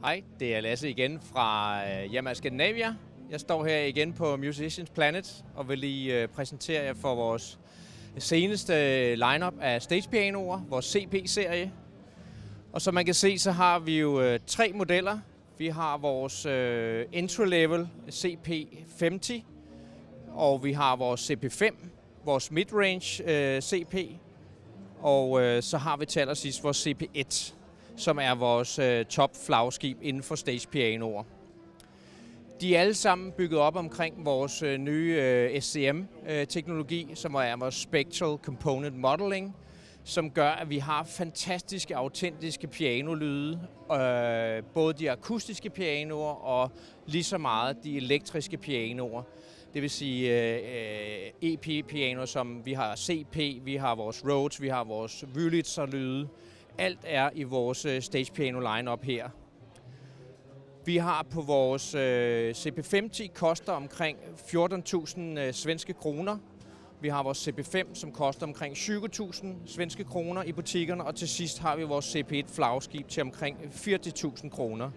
Hej, det er Lasse igen fra Yamaha Scandinavia. Jeg står her igen på Musicians Planet og vil lige præsentere jer for vores seneste lineup af stagepianoer, vores CP-serie. Og som man kan se, så har vi jo 3 modeller. Vi har vores entry-level CP50, og vi har vores CP5, vores mid-range CP, og så har vi til allersidst vores CP1, som er vores top-flagskib inden for stagepianoer. De er alle sammen bygget op omkring vores nye SCM-teknologi, som er vores Spectral Component Modeling, som gør, at vi har fantastiske, autentiske pianolyde, både de akustiske pianoer og lige så meget de elektriske pianoer. Det vil sige EP-pianoer, som vi har CP, vi har vores Rhodes, vi har vores Wurlitzer-lyde. Alt er i vores stagepiano line-up her. Vi har på vores CP50 koster omkring 14.000 svenske kroner. Vi har vores CP5, som koster omkring 20.000 svenske kroner i butikkerne. Og til sidst har vi vores CP1 flagskib til omkring 40.000 kroner.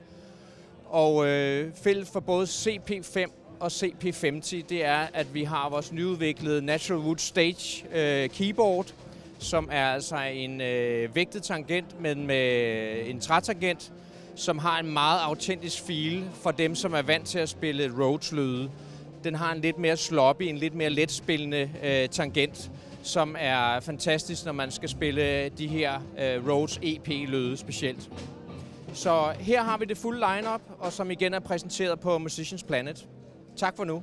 Og fælles for både CP5 og CP50, det er, at vi har vores nyudviklede Natural Wood Stage keyboard, som er altså en vægtet tangent, men med en trætangent, som har en meget autentisk feel for dem, som er vant til at spille Rhodes-lyde. Den har en lidt mere sloppy, en lidt mere letspillende tangent, som er fantastisk, når man skal spille de her Rhodes EP-lyde specielt. Så her har vi det fulde line-up, og som igen er præsenteret på Musicians Planet. Tak for nu.